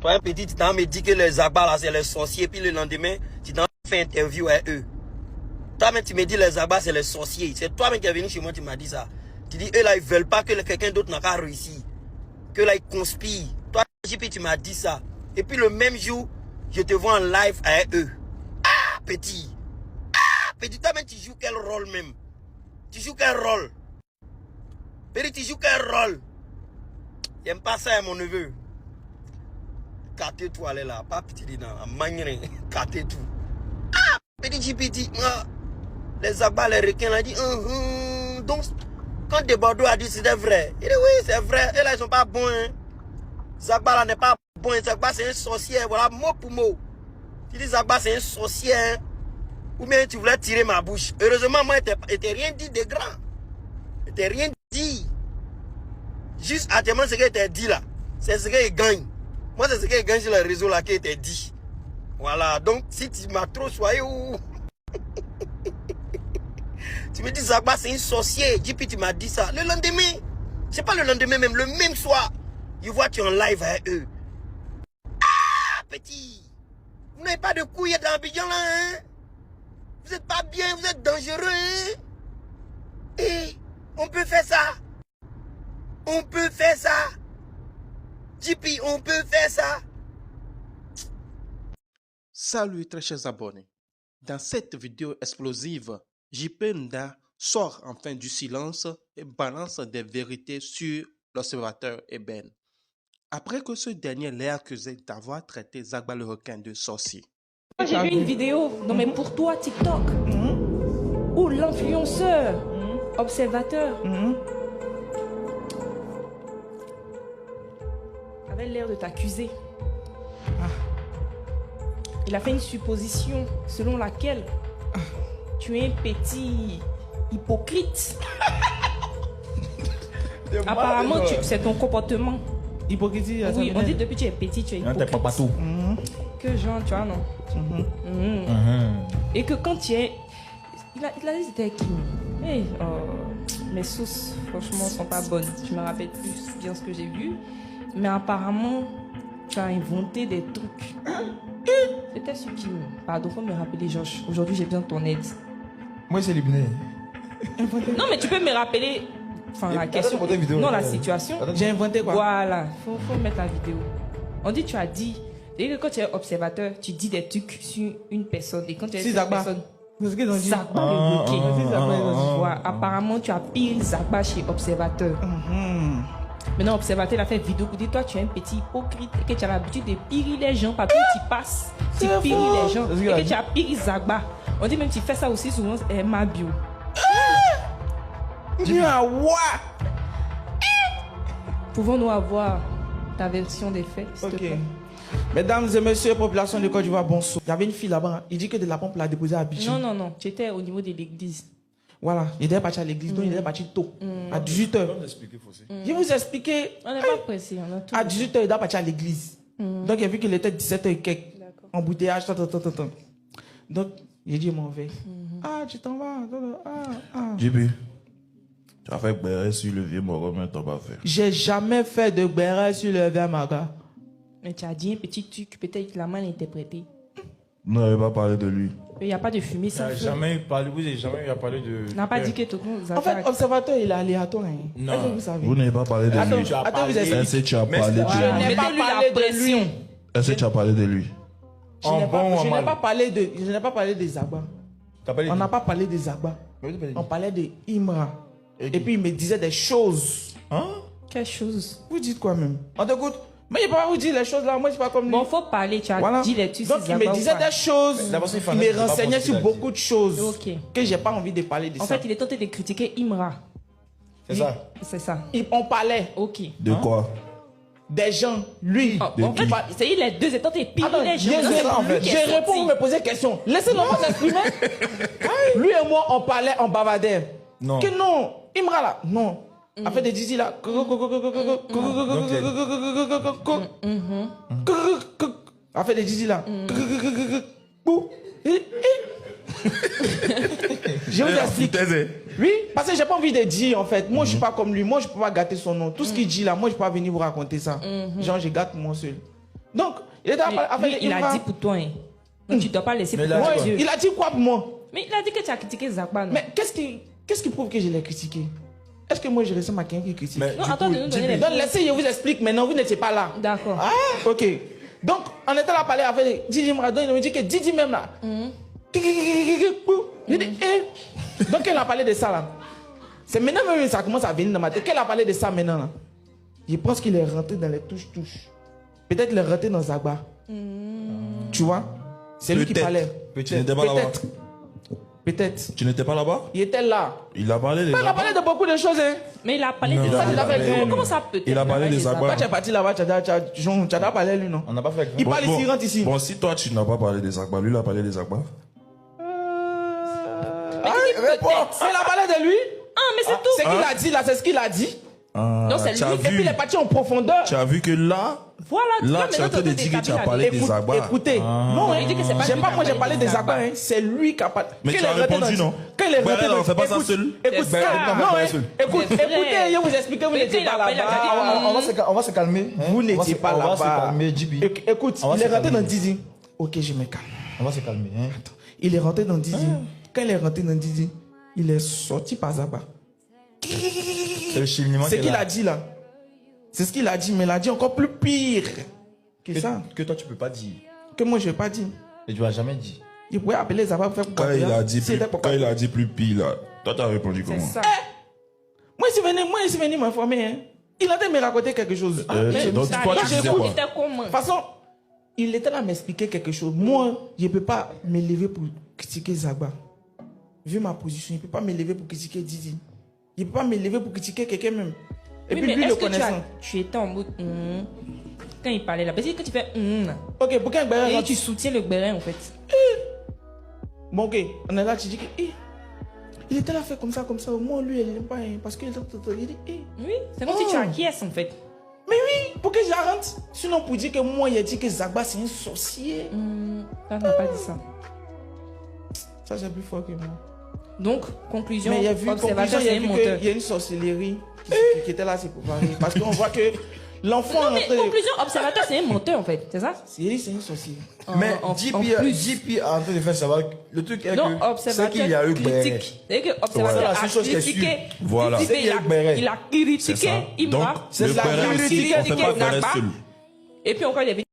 Toi, un petit, tu t'en me dit que les Zagba, là, c'est les sorciers. Puis le lendemain, tu t'en fais interview avec eux. Toi-même, tu me dis les Zagba, c'est les sorciers. C'est toi-même qui es venu chez moi, tu m'as dit ça. Tu dis, eux, là, ils veulent pas que quelqu'un d'autre n'a pas réussi. Que là, ils conspirent. Toi, JP, tu m'as dit ça. Et puis le même jour, je te vois en live avec eux. Ah, petit. Ah, petit, toi-même, tu joues quel rôle même? Tu joues quel rôle? Petit, tu joues quel rôle? J'aime pas ça, mon neveu. Caté tout, allez là. Pas petit, non. Manière, caté tout. Ah, petit. Les Zagba, les requins, là, dit, donc, quand des Bordeaux a dit c'était vrai, il dit oui, c'est vrai. Et là, ils sont pas bons. Hein. Zagba, là, n'est pas bon. Zagba, c'est un sorcier. Voilà, mot pour mot. Tu dis Zagba, c'est un sorcier. Hein. Ou bien tu voulais tirer ma bouche. Heureusement, moi, je t'ai rien dit de grand. Je t'ai rien dit. Juste actuellement, ce que tu dit là, c'est ce qu'il gagne. Moi, c'est ce qu'il gagne sur le réseau là qui était dit. Voilà, donc si tu m'as trop soigné ou... Tu me dis Zagba c'est une sorcière. JP tu m'as dit ça. Le lendemain, c'est pas le lendemain même, le même soir, je vois tu es en live avec eux. Ah petit, vous n'avez pas de couilles dans Abidjan là hein? Vous n'êtes pas bien, vous êtes dangereux hein? Et on peut faire ça. On peut faire ça. JP, on peut faire ça. Salut très chers abonnés. Dans cette vidéo explosive, JP Nda sort enfin du silence et balance des vérités sur l'observateur Eben. Après que ce dernier l'ait accusé d'avoir traité Zagba le requin de sorcier. J'ai vu une vidéo, non mais pour toi TikTok, où l'influenceur, observateur, avait l'air de t'accuser. Il a fait une supposition selon laquelle tu es un petit hypocrite. Apparemment, c'est ton comportement. Hypocrisie, oui, on dit depuis que tu es petit, tu es hypocrite. Pas partout. Que genre, tu vois, non. Et que quand tu es... Il a dit c'était qui? Hey, mes sources, franchement, sont pas bonnes. Je me rappelle plus bien ce que j'ai vu. Mais apparemment, tu as inventé des trucs. C'était sur qui? Pardon, faut me rappeler, Georges. Aujourd'hui, j'ai besoin de ton aide. Moi, c'est Libné. Non, mais tu peux me rappeler... Enfin, la question... Non, la situation. J'ai inventé quoi? Voilà, faut mettre la vidéo. On dit, tu as dit... C'est-à-dire que quand tu es observateur, tu dis des trucs sur une personne. Et quand tu es une personne... C'est ce qu'ils ont dit. Zagba le requin. Voilà. Apparemment, tu as pire Zagba chez observateur. Maintenant, observateur, il a fait vidéo pour dire, toi, tu es un petit hypocrite et que tu as l'habitude de piller les gens. Partout où tu passes, tu pilles les gens. Et que tu as pire Zagba. On dit même que tu fais ça aussi souvent, ma bio. Pouvons-nous avoir ta version des faits, s'il te plaît? Mesdames et messieurs, population de Côte d'Ivoire, bonsoir. Il y avait une fille là-bas, il dit que de la pompe l'a déposée à Abidjan. Non, tu étais au niveau de l'église. Voilà, il était parti à l'église, donc il était parti tôt, à 18h. Je vais vous expliquer. On n'est pas pressé, on a tout. À 18h, il doit partir à l'église. Donc il a vu qu'il était 17h et quelques. Embouteillage, Donc, j'ai dit, je m'en vais. Ah, tu t'en vas. JP, tu as fait béret sur le vieux Moro, mais tu n'as pas fait. J'ai jamais fait de béret sur le vieux Maga. Mais tu as dit un petit truc, peut-être que la main interprétée. Vous n'avez pas parlé de lui. Il n'y a pas de fumée sans feu. Jamais parlé, vous n'avez jamais parlé de... On n'a pas dit que tout le monde... En fait, observateur, il est aléatoire. Hein. Non. Est-ce que vous savez? Vous n'avez pas parlé de lui. Attends, vous expliquez. Est-ce que tu as parlé de Je lui? n'ai pas parlé de lui. Est-ce que tu as parlé de lui? Je n'ai pas parlé de... Je n'ai pas parlé des Zagba. On n'a pas parlé des Zagba. On parlait de Imra. Et puis il me disait des choses. Hein? Quelle chose? Vous dites quoi même? On t'écoute. Mais il ne peut pas vous dire les choses là. Moi, je ne suis pas comme lui. Bon, il faut parler. Tu as dit les trucs. Donc il me disait des choses. Il me renseignait sur beaucoup de choses. Ok. Que je n'ai pas envie de parler de ça. En fait, il est tenté de critiquer Imra. C'est ça? C'est ça. On parlait. Ok. De quoi? Des gens, lui. En fait, c'est les deux étant de piller les gens. Je réponds, vous me posez des questions. Laissez-moi s'exprimer. Lui et moi, on parlait, on bavardait. Non. Que non, Imra là, non. A fait des dizzy là. A fait des dizzy là. Je vous explique. Oui, parce que j'ai pas envie de dire en fait. Moi je suis pas comme lui. Moi je peux pas gâter son nom. Tout ce qu'il dit là, moi je peux pas venir vous raconter ça. Genre je gâte moi seul. Donc, il était Lui, il a dit pour toi. Hein. Donc, tu ne dois pas laisser pour toi. Ouais, il a dit quoi pour moi? Mais il a dit que tu as critiqué Zagba. Mais qu'est-ce qui prouve que je l'ai critiqué? Est-ce que moi je ressemble à quelqu'un qui critique? Non, attends de nous donner les Donc, laissez, je vous explique maintenant, vous n'étiez pas là. D'accord. Ah, ok. Donc, on était là à parler avec Didi Maradon, il me dit que Didi même là. J'ai dit, eh. Donc, elle a parlé de ça là. C'est maintenant même ça commence à venir dans ma tête. Qu'elle a parlé de ça maintenant là. Je pense qu'il est rentré dans les touches-touches. Peut-être qu'il est rentré dans Zagba. Tu vois? C'est lui qui parlait. Tu n'étais pas là-bas. Peut-être. Tu n'étais pas là-bas? Il était là. Il a parlé des Il a parlé de beaucoup de choses. Hein. Mais il a parlé de Non, ça. il a parlé- Comment ça peut être? Il a parlé des Zagba. Quand tu es parti là-bas, tu as parlé lui, non? On n'a pas fait. Il parle ici, il rentre ici. Bon, si toi tu n'as pas parlé des Zagba, lui il a parlé des Zagba. Il a parlé de lui. Ah, mais c'est tout. C'est qu'il a dit là, c'est ce qu'il a dit. Non, c'est tu as lui. Et puis vu, il est parti en profondeur. tu as vu que là, Voilà. là tu es en train de dire que tu as parlé des Zagba. Écoutez, non, il dit que c'est pas j'ai lui pas qui a moi j'ai parlé parlé des des Zagba. Zagba, hein. C'est lui qui a parlé. Mais Quand tu il as est rentré répondu, dans- non? Quand il est rentré non, dans- fais pas ça écoute, seul. Écoute, Ben, non, non, hein. seul. Écoute, C'est vrai. écoutez, je vous explique, vous Mais n'étiez il a pas pas- il a là-bas. dit- On va se calmer. hein. Vous On va n'étiez se- pas On va se là-bas. calmer, JB. Écoute, On va il se est rentré calmer. dans Didi. Ok, je me calme. On va se calmer. Hein. Il est rentré dans Didi. Quand il est rentré dans Didi, il est sorti par Zagba. C'est le cheminement C'est ce qui est qu'il là. a dit là. C'est ce qu'il a dit, mais il a dit encore plus pire que ça. Que toi tu peux pas dire. Que moi je n'ai pas dit. Et tu vas jamais dire. Il pouvait appeler Zagba pour faire Quand quoi. il a dit Si plus, c'était pour quand il a dit plus pire là, toi t'as répondu C'est comment? ça. Moi je suis venu m'informer. Hein. Il a de me raconter quelque chose. Donc Ça toi a tu été- disais il quoi? était comment? De toute façon, il était là à m'expliquer quelque chose. Moi, je ne peux pas me lever pour critiquer Zagba. Vu ma position, je ne peux pas me lever pour critiquer Didi. Je ne peux pas me lever pour critiquer quelqu'un même. Et Oui, puis mais lui est-ce le que connaissant. tu étais en mode quand il parlait là? Parce que tu fais là. Ok, pour qu'un béret Et rentre- tu soutiens le béret en fait. Bon, ok, on est là, tu dis que il était là fait comme ça, au moins lui, il n'aime pas. Hein, parce qu'il il dit Oui, c'est comme si tu acquiesces en fait. mais oui, pour que je rentre. Sinon, pour dire que moi, il a dit que Zagba c'est un sorcier. Ça n'a pas dit ça. Ça, c'est plus fort que moi. Donc, conclusion, Mais il y a vu, observateur, conclusion, il y c'est a un vu monteur. qu'il y a une sorcellerie qui était là, c'est pour parler. Parce qu'on voit que l'enfant Non, est mais rentré. conclusion, observateur, c'est un monteur en fait, c'est ça? C'est une sorcière. Mais en JP est en train de faire savoir. Le truc est Non, que c'est observateur qu'il y a eu Béret. critique. C'est-à-dire que observateur Voilà, c'est a une chose qui est critiqué. sûre. Voilà. Didi, C'est qu'il y a eu Béret. il a C'est critiqué ça. Donc Imra. C'est le la père vérité. aussi, on fait pas Zagba. faire seul. Et puis encore, il y avait